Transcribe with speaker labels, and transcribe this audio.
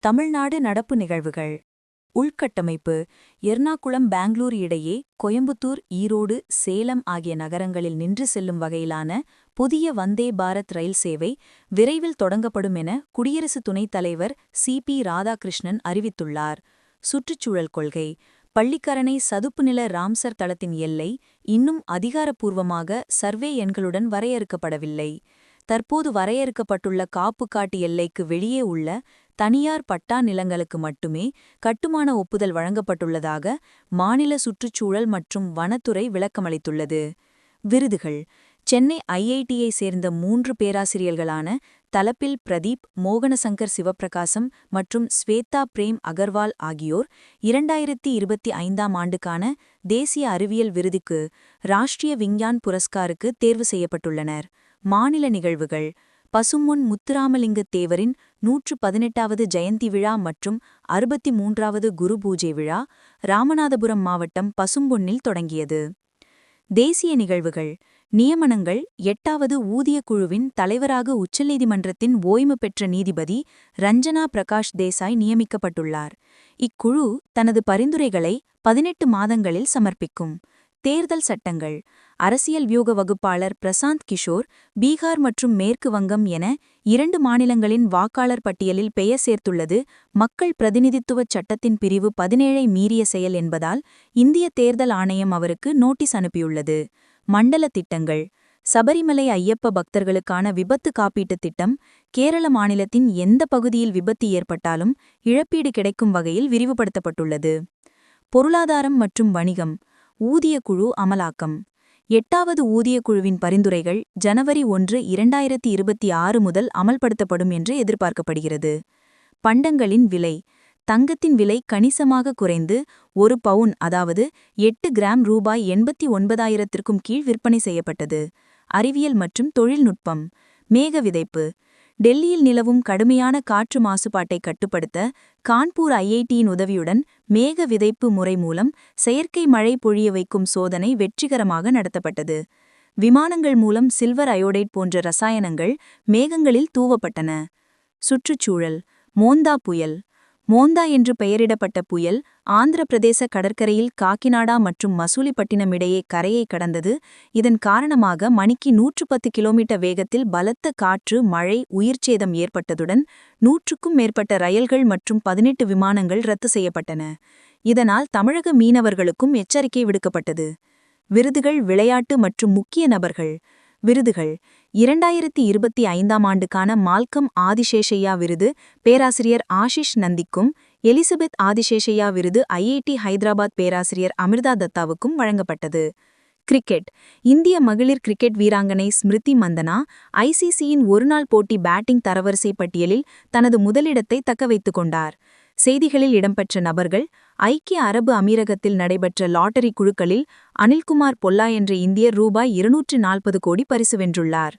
Speaker 1: தமிழ்நாடு நடப்பு நிகழ்வுகள். உள்கட்டமைப்பு. எர்ணாகுளம் பெங்களூர் இடையே கோயம்புத்தூர் ஈரோடு சேலம் ஆகிய நகரங்களில் நின்று செல்லும் வகையிலான புதிய வந்தே பாரத் ரயில் சேவை விரைவில் தொடங்கப்படும் என குடியரசு துணைத் தலைவர் சி.பி. ராதாகிருஷ்ணன் அறிவித்துள்ளார். சுற்றுச்சூழல் கொள்கை. பள்ளிக்கரணை சதுப்பு நில ராம்சர் தளத்தின் எல்லை இன்னும் அதிகாரப்பூர்வமாக சர்வே எண்களுடன் வரையறுக்கப்படவில்லை. தற்போது வரையறுக்கப்பட்டுள்ள காப்புக்காட்டு எல்லைக்கு வெளியே உள்ள தனியார் பட்டா நிலங்களுக்கு மட்டுமே கட்டுமான ஒப்புதல் வழங்கப்பட்டுள்ளதாக மாநில சுற்றுச்சூழல் மற்றும் வனத்துறை விளக்கமளித்துள்ளது. விருதுகள். சென்னை ஐஐடியை சேர்ந்த 3 பேராசிரியர்களான தலப்பில் பிரதீப், மோகனசங்கர் சிவப்பிரகாசம் மற்றும் ஸ்வேதா பிரேம் அகர்வால் ஆகியோர் 2025ஆம் ஆண்டுக்கான தேசிய அறிவியல் விருதுக்கு ராஷ்டிரிய விஞ்ஞான் புரஸ்காருக்கு தேர்வு செய்யப்பட்டுள்ளனர். மாநில நிகழ்வுகள். பசும்பொன் முத்துராமலிங்க தேவரின் 118வது ஜெயந்தி விழா மற்றும் 63வது குரு பூஜை விழா ராமநாதபுரம் மாவட்டம் பசும்பொன்னில் தொடங்கியது. தேசிய நிகழ்வுகள். நியமனங்கள். 8வது ஊதியக் குழுவின் தலைவராக உச்சநீதிமன்றத்தின் ஓய்வு பெற்ற நீதிபதி ரஞ்சனா பிரகாஷ் தேசாய் நியமிக்கப்பட்டுள்ளார். இக்குழு தனது பரிந்துரைகளை 18 மாதங்களில் சமர்ப்பிக்கும். தேர்தல் சட்டங்கள். அரசியல் வியூக வகுப்பாளர் பிரசாந்த் கிஷோர் பீகார் மற்றும் மேற்கு வங்கம் என 2 மாநிலங்களின் வாக்காளர் பட்டியலில் பெயர் சேர்த்துள்ளது மக்கள் பிரதிநிதித்துவச் சட்டத்தின் பிரிவு 17ஐ மீறிய செயல் என்பதால் இந்திய தேர்தல் ஆணையம் அவருக்கு நோட்டீஸ் அனுப்பியுள்ளது. மண்டல திட்டங்கள். சபரிமலை ஐயப்ப பக்தர்களுக்கான விபத்து காப்பீட்டுத் திட்டம் கேரள மாநிலத்தின் எந்த பகுதியில் விபத்து ஏற்பட்டாலும் இழப்பீடு கிடைக்கும் வகையில் விரிவுபடுத்தப்பட்டுள்ளது. பொருளாதாரம் மற்றும் வணிகம். ஊதியக் குழு அமலாக்கம். 8வது ஊதியக் குழுவின் பரிந்துரைகள் ஜனவரி 1, 2026 முதல் அமல்படுத்தப்படும் என்று எதிர்பார்க்கப்படுகிறது. பண்டங்களின் விலை. தங்கத்தின் விலை கணிசமாக குறைந்து 1 பவுன் அதாவது 8 கிராம் ரூபாய் 89,000க்கும் கீழ் விற்பனை செய்யப்பட்டது. அறிவியல் மற்றும் தொழில்நுட்பம். மேக விதைப்பு. டெல்லியில் நிலவும் கடுமையான காற்று மாசுபாட்டை கட்டுப்படுத்த கான்பூர் ஐஐடியின் உதவியுடன் மேக விதைப்பு முறை மூலம் செயற்கை மழை பொழிய வைக்கும் சோதனை வெற்றிகரமாக நடத்தப்பட்டது. விமானங்கள் மூலம் சில்வர் அயோடைட் போன்ற ரசாயனங்கள் மேகங்களில் தூவப்பட்டன. சுற்றுச்சூழல். மோந்தா புயல். மோந்தா என்று பெயரிடப்பட்ட புயல் ஆந்திர பிரதேச கடற்கரையில் காக்கிநாடா மற்றும் மசூலிப்பட்டினம் இடையே கரையை கடந்தது. இதன் காரணமாக மணிக்கு 110 கிலோமீட்டர் வேகத்தில் பலத்த காற்று, மழை, உயிர்ச்சேதம் ஏற்பட்டதுடன் 100க்கும் மேற்பட்ட ரயில்கள் மற்றும் 18 விமானங்கள் ரத்து செய்யப்பட்டன. இதனால் தமிழக மீனவர்களுக்கும் எச்சரிக்கை விடுக்கப்பட்டது. விருதுகள். விளையாட்டு மற்றும் முக்கிய நபர்கள். விருதுகள். 2025ஆம் ஆண்டுக்கான மால்கம் ஆதிசேஷையா விருது பேராசிரியர் ஆஷிஷ் நந்திக்கும், எலிசபெத் ஆதிசேஷையா விருது ஐஐடி ஹைதராபாத் பேராசிரியர் அமிர்தா தத்தாவுக்கும் வழங்கப்பட்டது. கிரிக்கெட். இந்திய மகளிர் கிரிக்கெட் வீராங்கனை ஸ்மிருதி மந்தனா ஐசிசியின் ஒருநாள் போட்டி பேட்டிங் தரவரிசை பட்டியலில் தனது முதலிடத்தை தக்கவைத்துக் கொண்டார். செய்திகளில் இடம்பெற்ற நபர்கள். ஐக்கிய அரபு அமீரகத்தில் நடைபெற்ற லாட்டரி குழுக்களில் அனில்குமார் பொல்லா என்ற இந்தியர் ரூபாய் 240 கோடி பரிசு வென்றுள்ளார்.